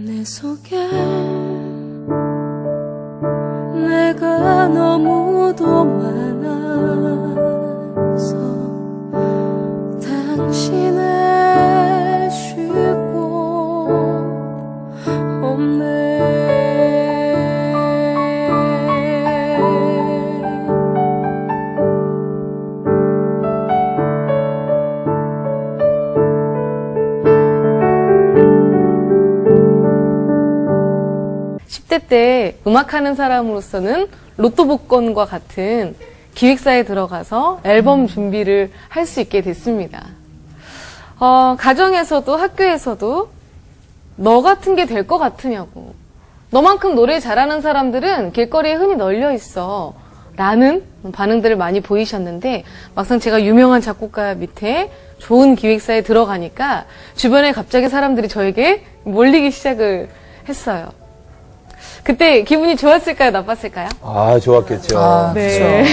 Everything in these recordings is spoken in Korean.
내 속에 내가 너무도 많아서 당신의 쉬고 없네. 10대 때 음악하는 사람으로서는 로또 복권과 같은 기획사에 들어가서 앨범 준비를 할 수 있게 됐습니다. 가정에서도 학교에서도 너 같은 게 될 것 같으냐고. 너만큼 노래 잘하는 사람들은 길거리에 흔히 널려 있어. 라는 반응들을 많이 보이셨는데 막상 제가 유명한 작곡가 밑에 좋은 기획사에 들어가니까 주변에 갑자기 사람들이 저에게 몰리기 시작을 했어요. 그때 기분이 좋았을까요? 나빴을까요? 아, 좋았겠죠. 네. 네.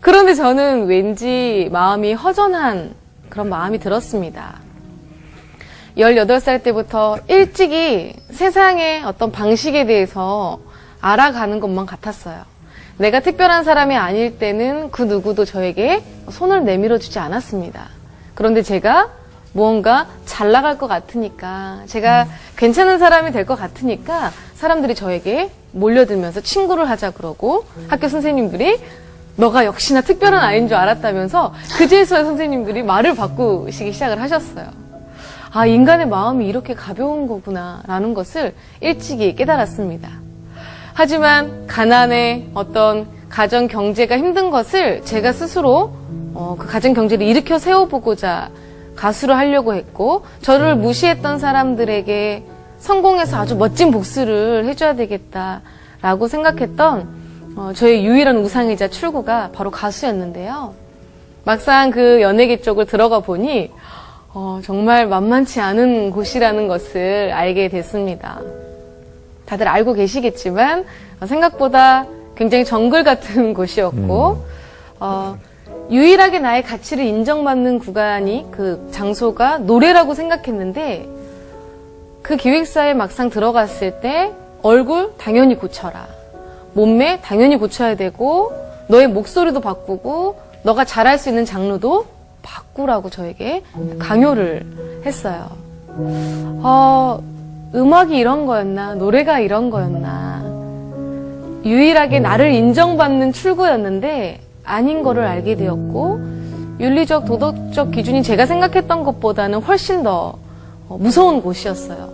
그런데 저는 왠지 마음이 허전한 그런 마음이 들었습니다. 18살 때부터 일찍이 세상의 어떤 방식에 대해서 알아가는 것만 같았어요. 내가 특별한 사람이 아닐 때는 그 누구도 저에게 손을 내밀어 주지 않았습니다. 그런데 제가 무언가 잘 나갈 것 같으니까, 제가 괜찮은 사람이 될 것 같으니까 사람들이 저에게 몰려들면서 친구를 하자 그러고 학교 선생님들이 너가 역시나 특별한 아이인 줄 알았다면서 그제서야 선생님들이 말을 바꾸시기 시작을 하셨어요. 아, 인간의 마음이 이렇게 가벼운 거구나 라는 것을 일찍이 깨달았습니다. 하지만 가난의 어떤 가정 경제가 힘든 것을 제가 스스로 그 가정 경제를 일으켜 세워보고자 가수를 하려고 했고, 저를 무시했던 사람들에게 성공해서 아주 멋진 복수를 해줘야 되겠다라고 생각했던 저의 유일한 우상이자 출구가 바로 가수였는데요. 막상 그 연예계 쪽을 들어가 보니 정말 만만치 않은 곳이라는 것을 알게 됐습니다. 다들 알고 계시겠지만 생각보다 굉장히 정글 같은 곳이었고 유일하게 나의 가치를 인정받는 구간이, 그 장소가 노래라고 생각했는데, 그 기획사에 막상 들어갔을 때 얼굴 당연히 고쳐라, 몸매 당연히 고쳐야 되고, 너의 목소리도 바꾸고 너가 잘할 수 있는 장르도 바꾸라고 저에게 강요를 했어요. 음악이 이런 거였나, 노래가 이런 거였나. 유일하게 나를 인정받는 출구였는데 아닌 거를 알게 되었고, 윤리적, 도덕적 기준이 제가 생각했던 것보다는 훨씬 더 무서운 곳이었어요.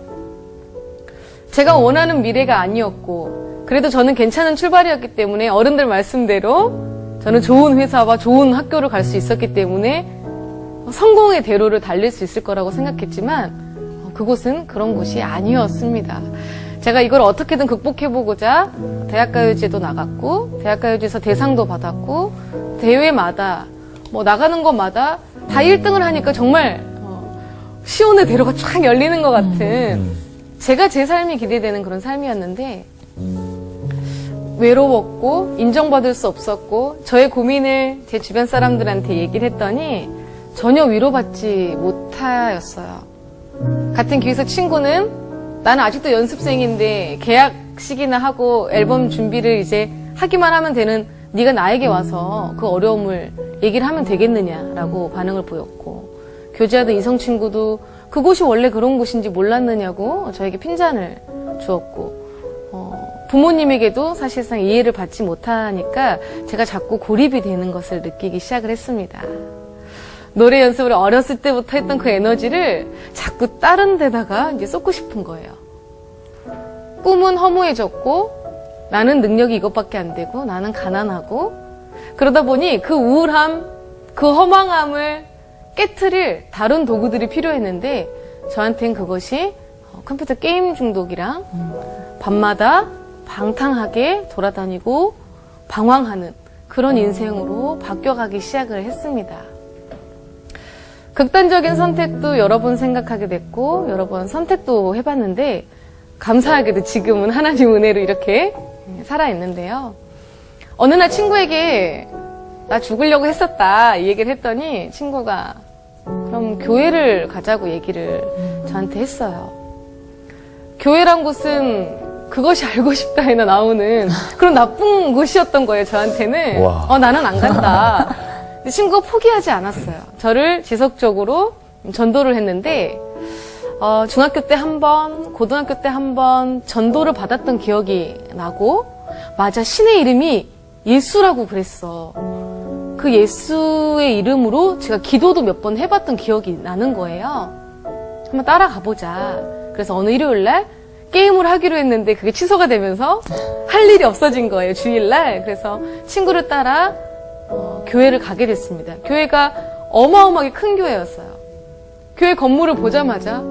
제가 원하는 미래가 아니었고, 그래도 저는 괜찮은 출발이었기 때문에 어른들 말씀대로 저는 좋은 회사와 좋은 학교를 갈 수 있었기 때문에 성공의 대로를 달릴 수 있을 거라고 생각했지만 그곳은 그런 곳이 아니었습니다. 제가 이걸 어떻게든 극복해보고자 대학가요제도 나갔고, 대학가요제에서 대상도 받았고, 대회마다 나가는 것마다 다 1등을 하니까 정말 시온의 대로가 쫙 열리는 것 같은, 제가 제 삶이 기대되는 그런 삶이었는데 외로웠고 인정받을 수 없었고, 저의 고민을 제 주변 사람들한테 얘기를 했더니 전혀 위로받지 못하였어요. 같은 기획사 친구는 나는 아직도 연습생인데 계약식이나 하고 앨범 준비를 이제 하기만 하면 되는 네가 나에게 와서 그 어려움을 얘기를 하면 되겠느냐라고 반응을 보였고, 교제하던 이성 친구도 그곳이 원래 그런 곳인지 몰랐느냐고 저에게 핀잔을 주었고, 부모님에게도 사실상 이해를 받지 못하니까 제가 자꾸 고립이 되는 것을 느끼기 시작을 했습니다. 노래 연습을 어렸을 때부터 했던 그 에너지를 자꾸 다른 데다가 이제 쏟고 싶은 거예요. 꿈은 허무해졌고, 나는 능력이 이것밖에 안 되고, 나는 가난하고, 그러다 보니 그 우울함, 그 허망함을 깨트릴 다른 도구들이 필요했는데, 저한텐 그것이 컴퓨터 게임 중독이랑 밤마다 방탕하게 돌아다니고 방황하는 그런 인생으로 바뀌어가기 시작을 했습니다. 극단적인 선택도 여러 번 생각하게 됐고, 여러 번 선택도 해봤는데, 감사하게도 지금은 하나님 은혜로 이렇게 살아있는데요. 어느 날 친구에게 나 죽으려고 했었다 이 얘기를 했더니 친구가 그럼 교회를 가자고 얘기를 저한테 했어요. 교회란 곳은 그것이 알고 싶다에나 나오는 그런 나쁜 곳이었던 거예요, 저한테는. 와. 나는 안 간다. 근데 친구가 포기하지 않았어요. 저를 지속적으로 전도를 했는데, 중학교 때 한 번, 고등학교 때 한 번 전도를 받았던 기억이 나고, 맞아, 신의 이름이 예수라고 그랬어. 그 예수의 이름으로 제가 기도도 몇 번 해봤던 기억이 나는 거예요. 한번 따라가 보자. 그래서 어느 일요일 날 게임을 하기로 했는데 그게 취소가 되면서 할 일이 없어진 거예요, 주일날. 그래서 친구를 따라 교회를 가게 됐습니다. 교회가 어마어마하게 큰 교회였어요. 교회 건물을 보자마자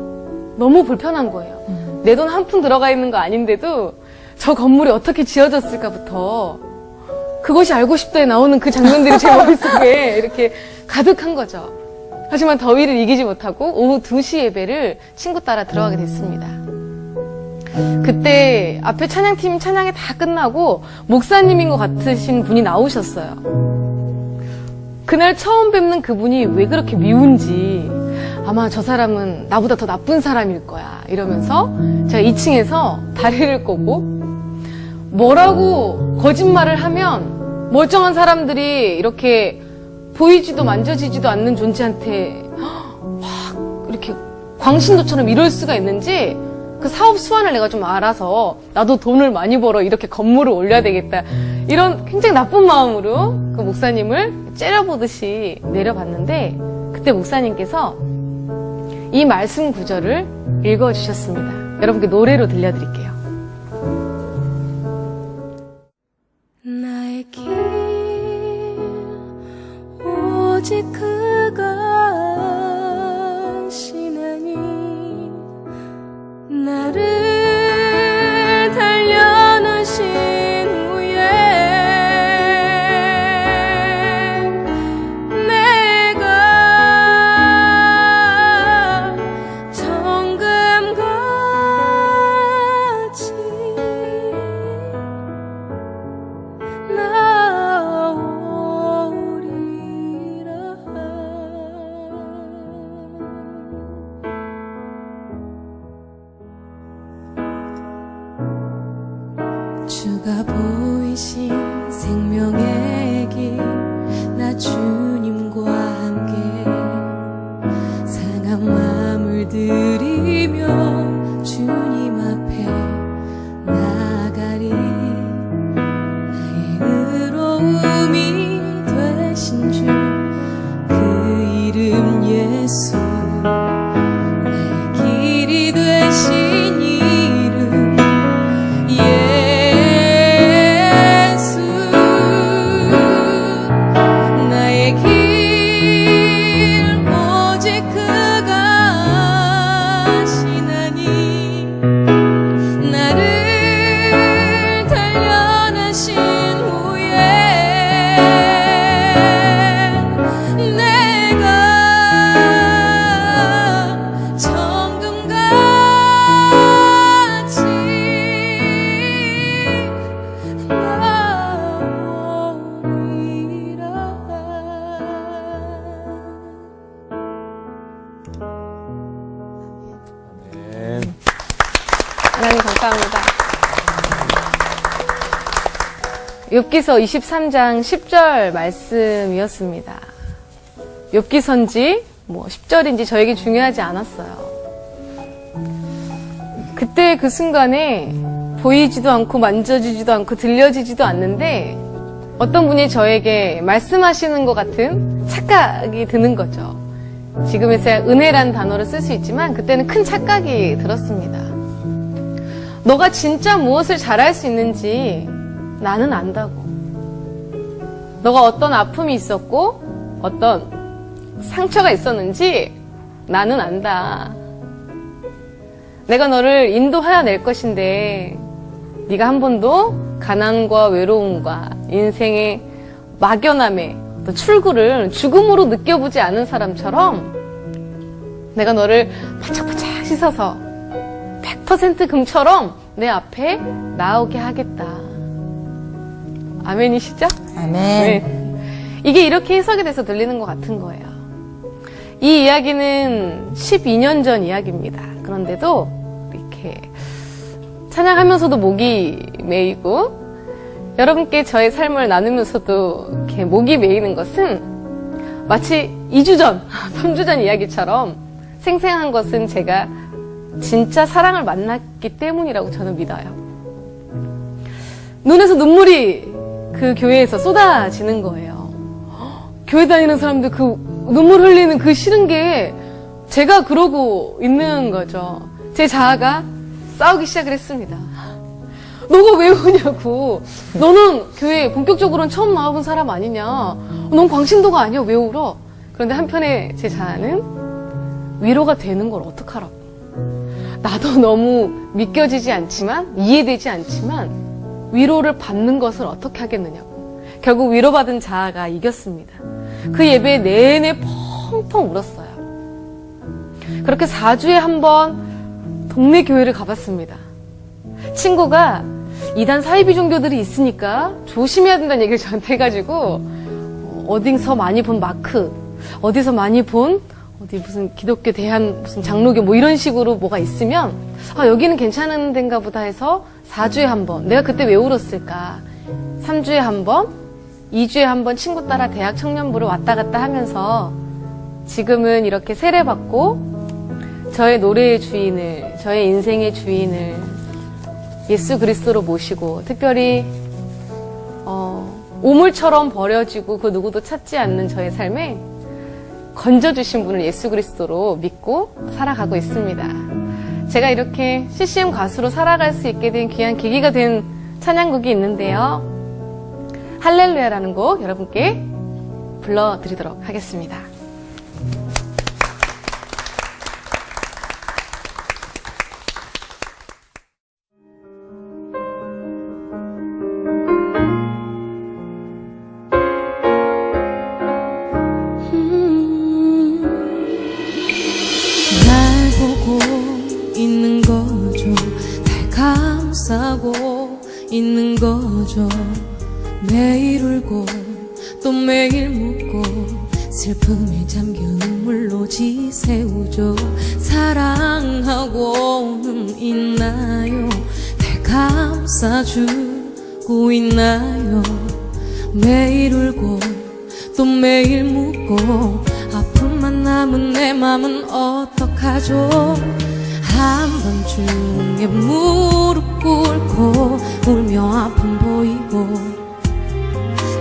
너무 불편한 거예요. 내 돈 한 푼 들어가 있는 거 아닌데도 저 건물이 어떻게 지어졌을까부터 그것이 알고 싶다에 나오는 그 장면들이 제 머릿속에 이렇게 가득한 거죠. 하지만 더위를 이기지 못하고 오후 2시 예배를 친구 따라 들어가게 됐습니다. 그때 앞에 찬양팀 찬양이 다 끝나고 목사님인 것 같으신 분이 나오셨어요. 그날 처음 뵙는 그분이 왜 그렇게 미운지, 아마 저 사람은 나보다 더 나쁜 사람일 거야 이러면서 제가 2층에서 다리를 꼬고 뭐라고 거짓말을 하면 멀쩡한 사람들이 이렇게 보이지도 만져지지도 않는 존재한테 막 이렇게 광신도처럼 이럴 수가 있는지 그 사업 수완을 내가 좀 알아서 나도 돈을 많이 벌어 이렇게 건물을 올려야 되겠다 이런 굉장히 나쁜 마음으로 그 목사님을 째려보듯이 내려봤는데 그때 목사님께서 이 말씀 구절을 읽어주셨습니다. 여러분께 노래로 들려드릴게요. 나의 길 오직 그가 아시나니 나를 단련하신 후에 내가 정금같이 나오리라. 주가 보이신 생명의 길 나 주님과 함께 상한 마음을 들이며 주님 앞에 나가리. 나의 의로움이 되신 주 그 이름 예수 나의 길이 되신 이름 예수 나의 길 오직 그가 아시나니 나를 단련하신 후에 내가 정금같이 나오리라. 하나님 감사합니다. 욥기서 23장 10절 말씀이었습니다. 욥기서인지 10절인지 저에게 중요하지 않았어요. 그때 그 순간에 보이지도 않고 만져지지도 않고 들려지지도 않는데 어떤 분이 저에게 말씀하시는 것 같은 착각이 드는 거죠. 지금에서야 은혜란 단어를 쓸 수 있지만 그때는 큰 착각이 들었습니다. 너가 진짜 무엇을 잘할 수 있는지 나는 안다고. 너가 어떤 아픔이 있었고 어떤 상처가 있었는지 나는 안다. 내가 너를 인도하여 낼 것인데 네가 한 번도 가난과 외로움과 인생의 막연함의 어떤 출구를 죽음으로 느껴보지 않은 사람처럼 내가 너를 바짝바짝 씻어서 100% 금처럼 내 앞에 나오게 하겠다. 아멘이시죠? 아멘. 네. 이게 이렇게 해석이 돼서 들리는 것 같은 거예요. 이 이야기는 12년 전 이야기입니다. 그런데도 이렇게 찬양하면서도 목이 메이고 여러분께 저의 삶을 나누면서도 이렇게 목이 메이는 것은 마치 2주 전, 3주 전 이야기처럼 생생한 것은 제가 진짜 사랑을 만났기 때문이라고 저는 믿어요. 눈에서 눈물이 그 교회에서 쏟아지는 거예요. 교회 다니는 사람들 그 눈물 흘리는 그 싫은 게 제가 그러고 있는 거죠. 제 자아가 싸우기 시작을 했습니다. 너가 왜 우냐고. 너는 교회 본격적으로는 처음 나와본 사람 아니냐. 넌 광신도가 아니야. 왜 울어? 그런데 한편에 제 자아는 위로가 되는 걸 어떡하라고. 나도 너무 믿겨지지 않지만, 이해되지 않지만 위로를 받는 것을 어떻게 하겠느냐고. 결국 위로받은 자아가 이겼습니다. 그 예배 내내 펑펑 울었어요. 그렇게 4주에 한 번 동네 교회를 가봤습니다. 친구가 이단 사이비 종교들이 있으니까 조심해야 된다는 얘기를 저한테 해가지고 어디서 많이 본 마크, 어디서 많이 본 어디 무슨 기독교 대한 무슨 장로교 뭐 이런 식으로 뭐가 있으면 아 여기는 괜찮은 데인가 보다 해서 4주에 한 번, 내가 그때 왜 울었을까? 3주에 한 번, 2주에 한 번 친구 따라 대학 청년부를 왔다 갔다 하면서 지금은 이렇게 세례받고 저의 노래의 주인을, 저의 인생의 주인을 예수 그리스도로 모시고 특별히 오물처럼 버려지고 그 누구도 찾지 않는 저의 삶에 건져주신 분을 예수 그리스도로 믿고 살아가고 있습니다. 제가 이렇게 CCM 가수로 살아갈 수 있게 된 귀한 계기가 된 찬양곡이 있는데요. 할렐루야라는 곡 여러분께 불러드리도록 하겠습니다. 있는 거죠. 날 감싸고 있는 거죠. 매일 울고 또 매일 묻고 슬픔에 잠겨 눈물로 지새우죠. 사랑하고는 있나요? 날 감싸주고 있나요? 매일 울고 또 매일 묻고 아픔만 남은 내 맘은 어떡하죠? 한밤중에 무릎 꿇고 울며 아픔 보이고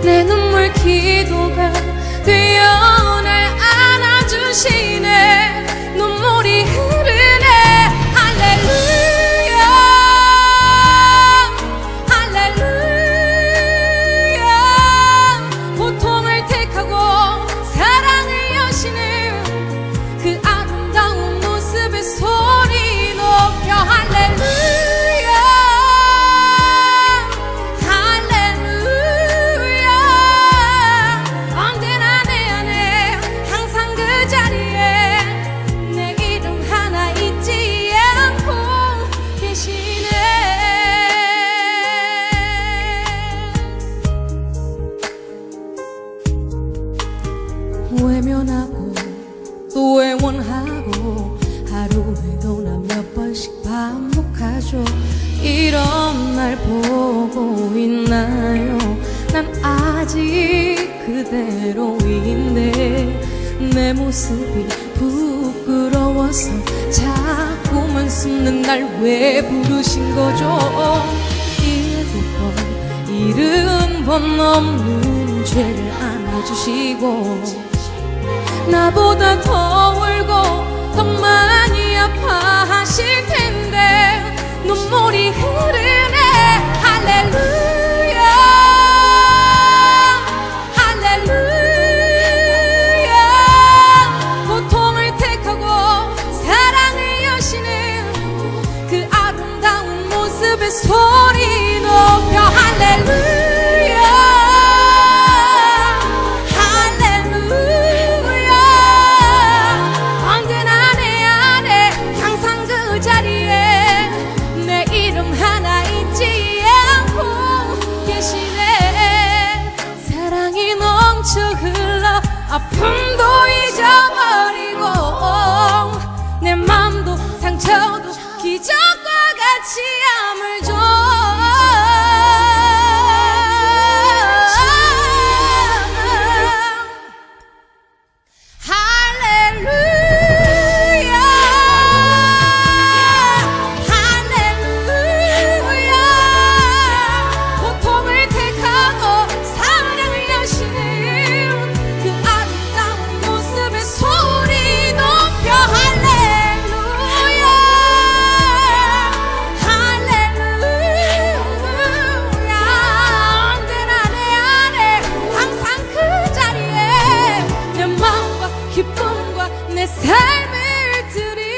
내 눈물 기도가 되어 날 안아주시네. 눈물이 흐르네. 할렐루야 할렐루야. 고통을 택하고 사랑을 여시는 그 아름다운 모습의 소리 높여 할렐루야 할렐루야. 언제나 내 안에 항상 그 자리에 내 이름 하나 잊지 않고 계시네. 외면하고 또 애원하고 하루에도 나 몇 번씩 반복하죠. 이런 날 보고 있나요? 난 아직 그대로인데 내 모습이 부끄러워서 자꾸만 숨는 날 왜 부르신 거죠? 7번 70번 넘는 죄를 안아주시고 나보다 더 울고 더 많이 아파하실 텐데 눈물이 흐르네. 할렐루야 할렐루야. 고통을 택하고 사랑을 여시는 그 아름다운 모습의 소리 높여 할렐루야 아픔도 잊어버리고 내 맘도 상처도 기적과 같이 치암을 줘 할렐루야 할렐루야 고통을 택하고 사랑을 여시는 그 아름다운 모습의 소리 높여 할렐루야 할렐루야 언제나 내 안에 항상 그 자리에 내 마음과 기쁨과 내 삶을 드리네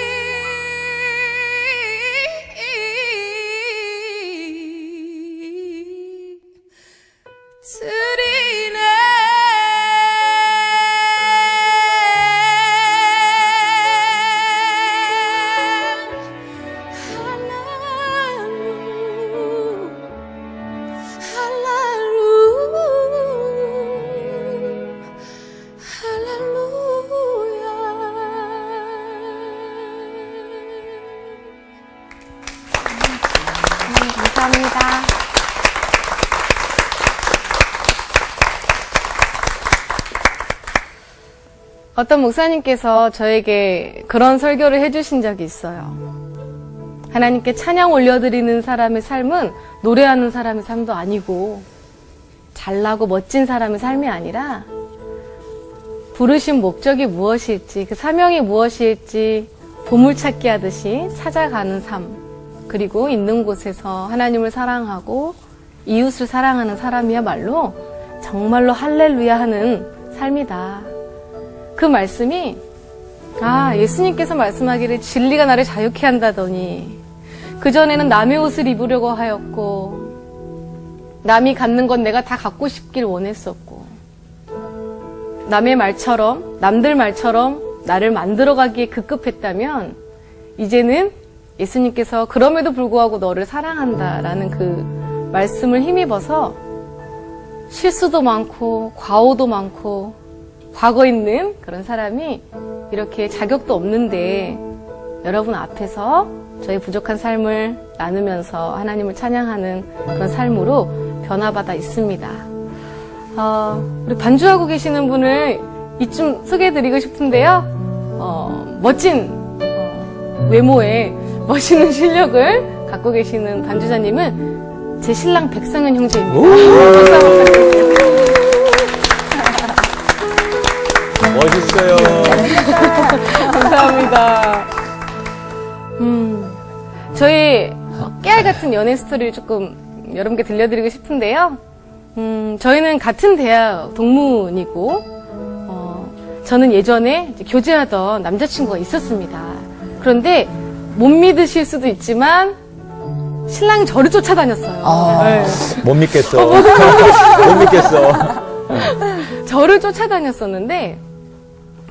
감사합니다. 어떤 목사님께서 저에게 그런 설교를 해주신 적이 있어요. 하나님께 찬양 올려드리는 사람의 삶은 노래하는 사람의 삶도 아니고 잘나고 멋진 사람의 삶이 아니라 부르신 목적이 무엇일지, 그 사명이 무엇일지 보물찾기 하듯이 찾아가는 삶, 그리고 있는 곳에서 하나님을 사랑하고 이웃을 사랑하는 사람이야말로 정말로 할렐루야 하는 삶이다. 그 말씀이 예수님께서 말씀하기를 진리가 나를 자유케 한다더니 그전에는 남의 옷을 입으려고 하였고 남이 갖는 건 내가 다 갖고 싶길 원했었고 남의 말처럼 남들 말처럼 나를 만들어가기에 급급했다면 이제는 예수님께서 그럼에도 불구하고 너를 사랑한다라는 그 말씀을 힘입어서 실수도 많고 과오도 많고 과거 있는 그런 사람이 이렇게 자격도 없는데 여러분 앞에서 저희 부족한 삶을 나누면서 하나님을 찬양하는 그런 삶으로 변화받아 있습니다. 우리 반주하고 계시는 분을 이쯤 소개해드리고 싶은데요. 멋진 외모에 멋있는 실력을 갖고 계시는 반주자님은 제 신랑 백성현 형제입니다. 박수 한번 부탁드립니다. 멋있어요. 감사합니다. 저희 깨알 같은 연애 스토리를 조금 여러분께 들려드리고 싶은데요. 저희는 같은 대학 동문이고, 저는 예전에 이제 교제하던 남자친구가 있었습니다. 그런데 못 믿으실 수도 있지만 신랑이 저를 쫓아다녔어요. 네. 못 믿겠어. 못 믿겠어. 저를 쫓아다녔었는데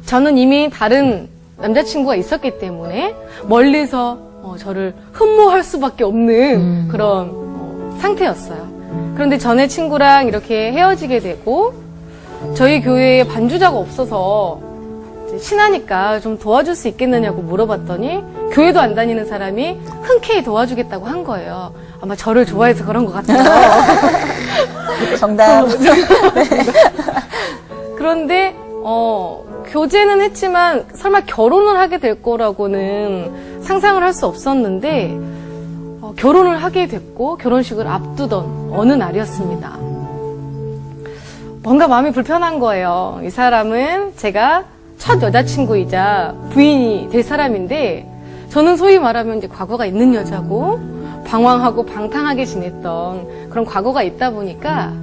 저는 이미 다른 남자친구가 있었기 때문에 멀리서 저를 흠모할 수밖에 없는 그런 상태였어요. 그런데 전에 친구랑 이렇게 헤어지게 되고 저희 교회에 반주자가 없어서 이제 신하니까 좀 도와줄 수 있겠느냐고 물어봤더니 교회도 안 다니는 사람이 흔쾌히 도와주겠다고 한 거예요. 아마 저를 좋아해서 그런 것 같아요. 정답. 그런데 교제는 했지만 설마 결혼을 하게 될 거라고는 상상을 할 수 없었는데 결혼을 하게 됐고 결혼식을 앞두던 어느 날이었습니다. 뭔가 마음이 불편한 거예요. 이 사람은 제가 첫 여자친구이자 부인이 될 사람인데 저는 소위 말하면 이제 과거가 있는 여자고 방황하고 방탕하게 지냈던 그런 과거가 있다 보니까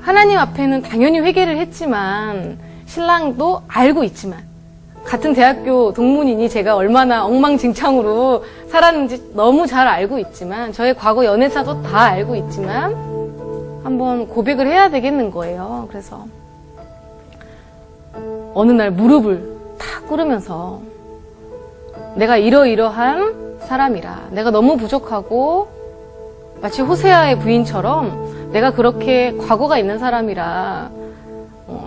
하나님 앞에는 당연히 회개를 했지만 신랑도 알고 있지만 같은 대학교 동문이니 제가 얼마나 엉망진창으로 살았는지 너무 잘 알고 있지만 저의 과거 연애사도 다 알고 있지만 한번 고백을 해야 되겠는 거예요. 그래서 어느 날 무릎을 탁 꿇으면서 내가 이러이러한 사람이라 내가 너무 부족하고 마치 호세아의 부인처럼 내가 그렇게 과거가 있는 사람이라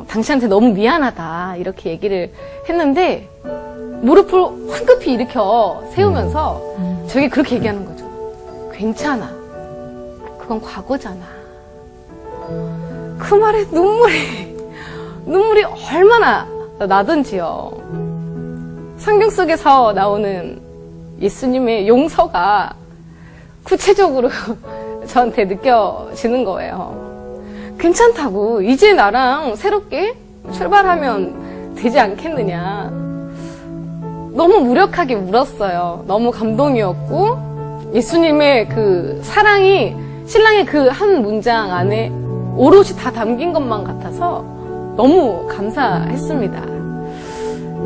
당신한테 너무 미안하다 이렇게 얘기를 했는데 무릎을 황급히 일으켜 세우면서 저에게 그렇게 얘기하는 거죠. 괜찮아. 그건 과거잖아. 그 말에 눈물이 얼마나 나던지요. 성경 속에서 나오는 예수님의 용서가 구체적으로 저한테 느껴지는 거예요. 괜찮다고. 이제 나랑 새롭게 출발하면 되지 않겠느냐. 너무 무력하게 울었어요. 너무 감동이었고, 예수님의 그 사랑이 신랑의 그 한 문장 안에 오롯이 다 담긴 것만 같아서 너무 감사했습니다.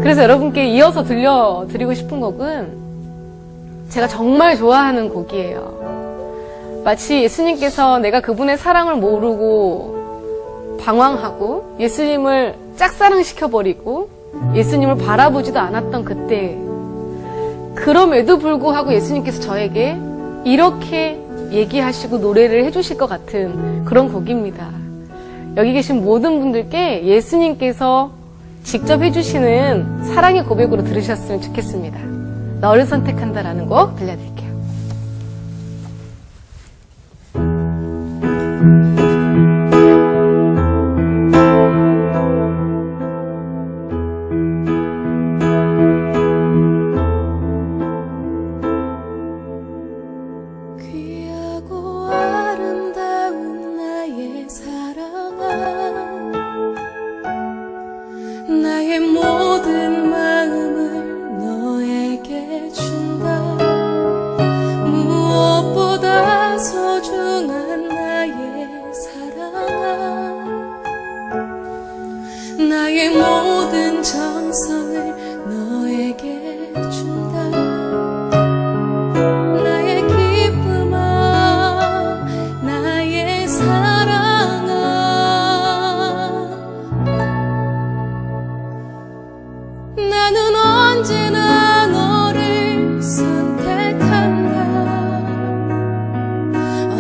그래서 여러분께 이어서 들려드리고 싶은 곡은 제가 정말 좋아하는 곡이에요. 마치 예수님께서 내가 그분의 사랑을 모르고 방황하고 예수님을 짝사랑시켜버리고 예수님을 바라보지도 않았던 그때, 그럼에도 불구하고 예수님께서 저에게 이렇게 얘기하시고 노래를 해주실 것 같은 그런 곡입니다. 여기 계신 모든 분들께 예수님께서 직접 해주시는 사랑의 고백으로 들으셨으면 좋겠습니다. 너를 선택한다라는 곡 들려드릴게요. 귀하고 아름다운 나의 사랑아, 나의 모든 마음을 너에게 준다. 무엇보다 소중한 나의 사랑아, 나의 모든 정성을 너에게 준다. 나의 기쁨아, 나의 사랑아, 나는 언제나 너를 선택한다.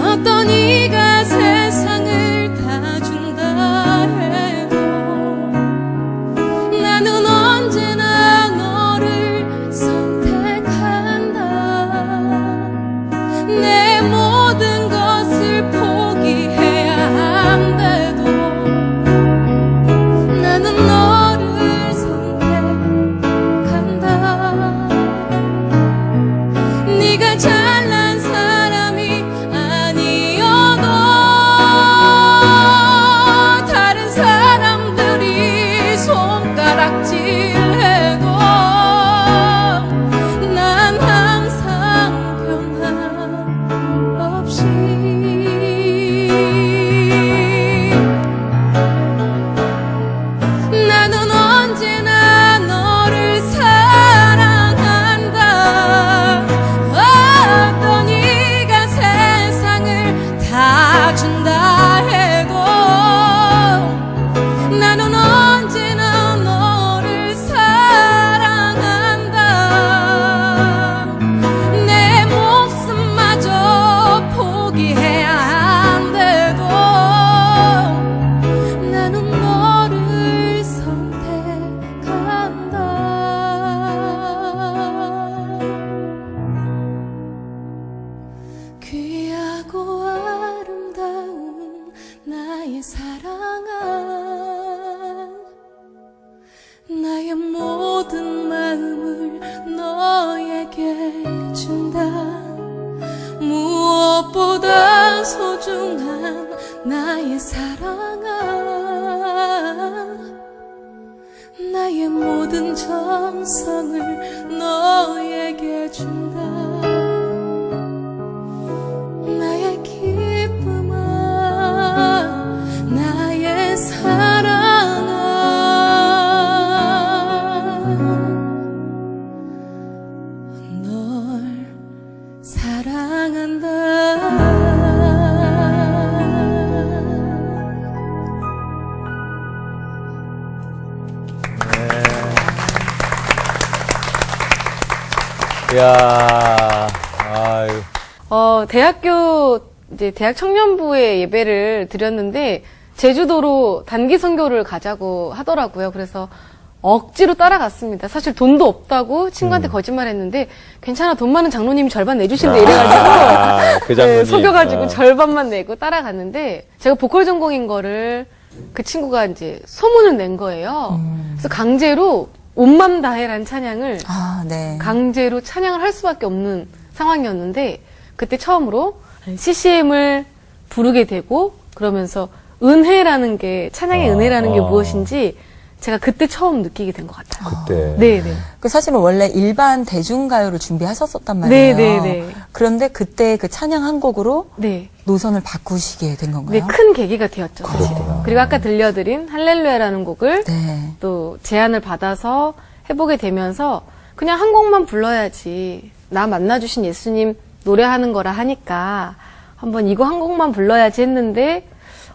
어떤 이가 세상을 다 준다 해도 나는 언제나 너를 선택한다. 내 모든 것을 포기해야 한데도 나는 너를 선택한다. 네가 잘난 사람이 아니어도 다른 사람들이 손가락질해도 난 항상 변함없이 나는 언제나 너를 사랑한다. 어떤 이가 세상을 다 준다 해도 나는 언제나 너를 사랑한다. 내 목숨마저 포기해야 한데도 나는 너를 선택한다. 귀하고 아름다운 나의 사랑아, 나의 모든 마음을 너에게 준다. 무엇보다 소중한 나의 사랑아, 나의 모든 정성을 너에게 준다. 나의 기쁨아, 나의 사랑아, 널 사랑한다. 이야, 아유. 대학 청년부에 예배를 드렸는데, 제주도로 단기 선교를 가자고 하더라고요. 그래서, 억지로 따라갔습니다. 사실 돈도 없다고 친구한테 거짓말했는데 괜찮아 돈 많은 장로님이 절반 내주신대 이래가지고 그 장로님. 속여가지고 절반만 내고 따라갔는데 제가 보컬 전공인 거를 그 친구가 이제 소문을 낸 거예요. 그래서 강제로 온맘 다해라는 찬양을 아, 네. 강제로 찬양을 할 수밖에 없는 상황이었는데 그때 처음으로 CCM을 부르게 되고 그러면서 은혜라는 게 찬양의 은혜라는 게 무엇인지 제가 그때 처음 느끼게 된 것 같아요. 그때. 네네. 그 사실은 원래 일반 대중가요를 준비하셨었단 말이에요. 네네네. 그런데 그때 그 찬양 한 곡으로 네. 노선을 바꾸시게 된 네, 건가요? 큰 계기가 되었죠, 사실. 그렇구나. 그리고 아까 들려드린 할렐루야라는 곡을 네. 또 제안을 받아서 해보게 되면서 그냥 한 곡만 불러야지. 나 만나주신 예수님 노래하는 거라 하니까 한번 이거 한 곡만 불러야지 했는데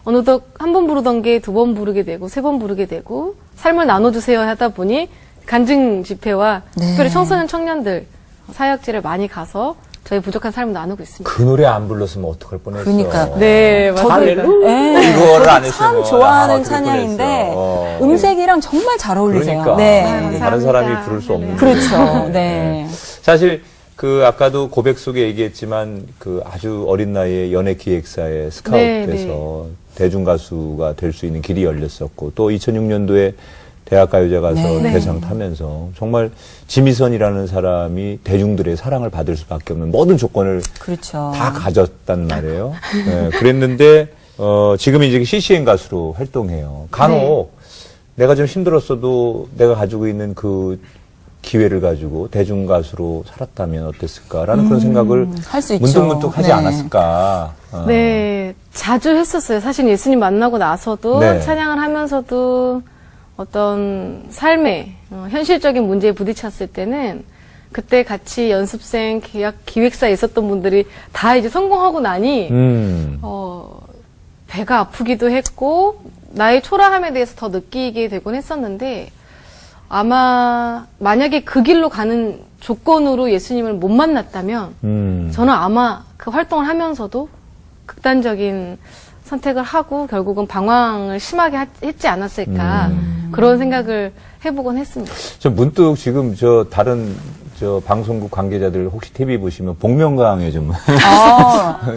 어느덧 한 번 부르던 게 두 번 부르게 되고 세 번 부르게 되고 삶을 나눠주세요 하다 보니 간증 집회와 네. 특별히 청소년 청년들 사역지를 많이 가서 저희 부족한 삶을 나누고 있습니다. 그 노래 안 불렀으면 어떡할 뻔했어. 그러니까요. 네, 맞습니다. 네. 이거를 안 했으면 참 좋아하는 어떡할 찬양인데 뻔했어. 음색이랑 정말 잘 어울리세요. 그러니까. 네. 감사합니다. 다른 사람이 부를 수 없는. 그렇죠. 네. 사실 그 아까도 고백 속에 얘기했지만 그 아주 어린 나이에 연예 기획사에 스카웃돼서 대중 가수가 될 수 있는 길이 열렸었고 또 2006년도에 대학가요제 가서 네. 대상 타면서 정말 지미선이라는 사람이 대중들의 사랑을 받을 수밖에 없는 모든 조건을 그렇죠. 다 가졌단 말이에요. 네, 그랬는데 지금 이제 CCM 가수로 활동해요. 간혹 내가 좀 힘들었어도 내가 가지고 있는 그 기회를 가지고 대중 가수로 살았다면 어땠을까라는 그런 생각을 할 수 있죠. 문득문득 하지 네. 않았을까. 네, 자주 했었어요. 사실 예수님 만나고 나서도 네. 찬양을 하면서도 어떤 삶의 현실적인 문제에 부딪혔을 때는 그때 같이 연습생 기획사에 있었던 분들이 다 이제 성공하고 나니 배가 아프기도 했고 나의 초라함에 대해서 더 느끼게 되곤 했었는데 아마 만약에 그 길로 가는 조건으로 예수님을 못 만났다면 저는 아마 그 활동을 하면서도 극단적인 선택을 하고 결국은 방황을 심하게 했지 않았을까 그런 생각을 해보곤 했습니다. 저 문득 지금 저 다른 저 방송국 관계자들 혹시 TV 보시면 복면가왕에 좀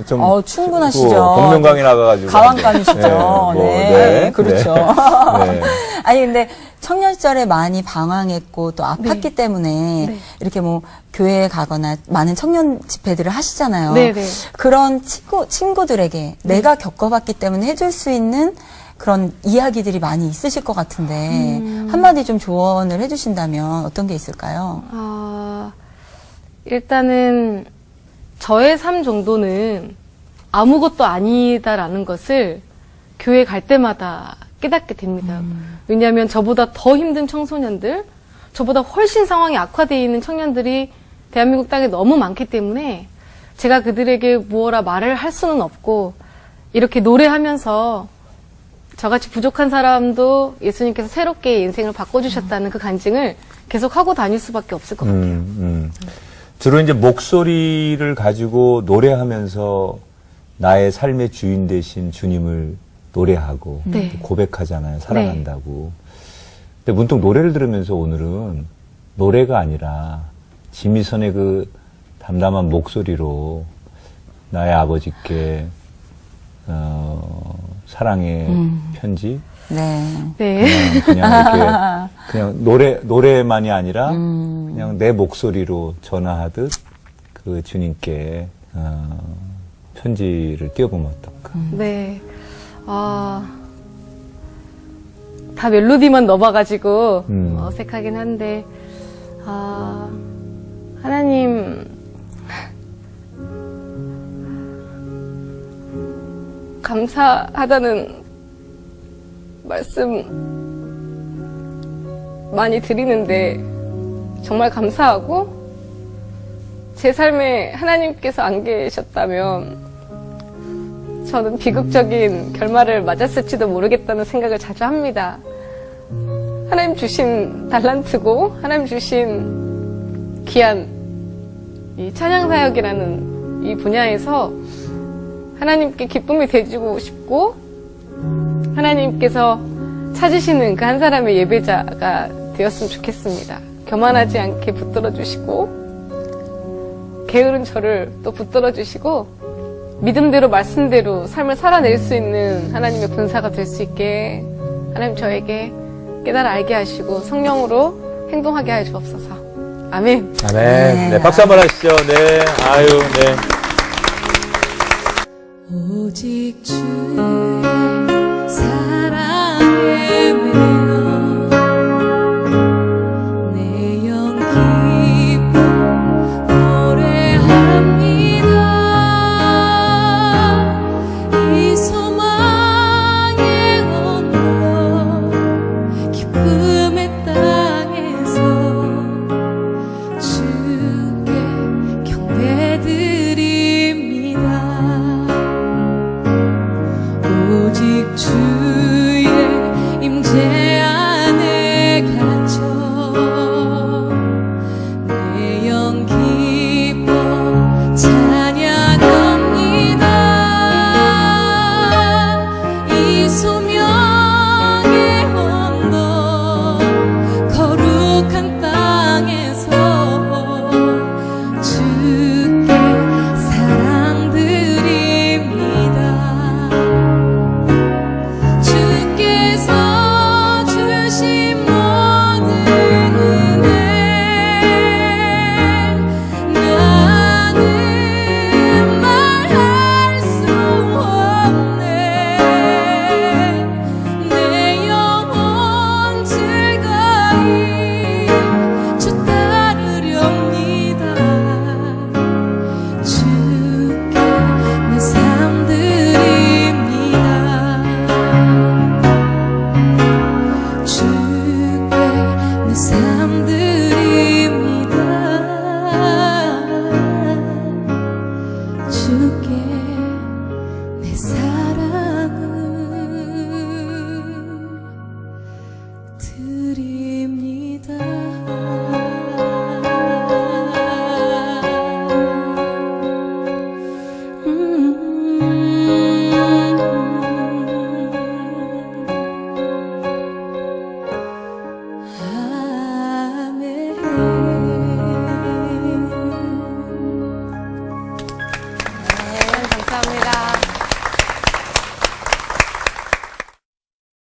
좀 충분하시죠. 복면가왕에 나가가지고 가왕감이시죠. 네, 그렇죠. 네. 아니 근데 청년 시절에 많이 방황했고 또 아팠기 네. 때문에 네. 이렇게 뭐 교회에 가거나 많은 청년 집회들을 하시잖아요. 네, 네. 그런 친구들에게 내가 겪어봤기 때문에 해줄 수 있는 그런 이야기들이 많이 있으실 것 같은데 한마디 좀 조언을 해주신다면 어떤 게 있을까요? 일단은 저의 삶 정도는 아무것도 아니다라는 것을 교회 갈 때마다 깨닫게 됩니다. 왜냐하면 저보다 더 힘든 청소년들, 저보다 훨씬 상황이 악화되어 있는 청년들이 대한민국 땅에 너무 많기 때문에 제가 그들에게 무엇라 말을 할 수는 없고 이렇게 노래하면서 저같이 부족한 사람도 예수님께서 새롭게 인생을 바꿔주셨다는 그 간증을 계속 하고 다닐 수밖에 없을 것 같아요. 주로 이제 목소리를 가지고 노래하면서 나의 삶의 주인 되신 주님을 노래하고 네. 고백하잖아요. 사랑한다고. 근데 문득 노래를 들으면서 오늘은 노래가 아니라 지미선의 그 담담한 목소리로 나의 아버지께 사랑의 편지. 네. 그냥 이렇게 그냥 노래만이 아니라 그냥 내 목소리로 전화하듯 그 주님께 편지를 띄워보면 어떨까? 네. 다 멜로디만 넣어봐가지고 어색하긴 한데, 하나님, 감사하다는 말씀 많이 드리는데, 정말 감사하고, 제 삶에 하나님께서 안 계셨다면, 저는 비극적인 결말을 맞았을지도 모르겠다는 생각을 자주 합니다. 하나님 주신 달란트고 하나님 주신 귀한 이 찬양사역이라는 이 분야에서 하나님께 기쁨이 되주고 싶고 하나님께서 찾으시는 그 한 사람의 예배자가 되었으면 좋겠습니다. 교만하지 않게 붙들어 주시고 게으른 저를 또 붙들어 주시고 믿음대로 말씀대로 삶을 살아낼 수 있는 하나님의 군사가 될 수 있게 하나님 저에게 깨달아 알게 하시고 성령으로 행동하게 해 주옵소서. 아멘. 아멘. 네, 박수 한번 하시죠. 네, 아유, 네. 오직 주의 사랑에 매여 내 영 기뻐 노래합니다. 이 소망의 언덕 기쁨의 땅에서 주께 경배드립니다. 오직 주의 임재 안에 갇혀 내 영 기뻐 찬양합니다. 이 소명의 언덕 거룩한 땅에서 주께 사랑드립니다. 주께서 주신 모든 은혜 나는 말할 수 없네. 내 영혼 즐거이 주 따르렵니다. 주께 내 삶 드립니다. 주께 내 삶 드립니다. 주께 내 사랑을 드립니다.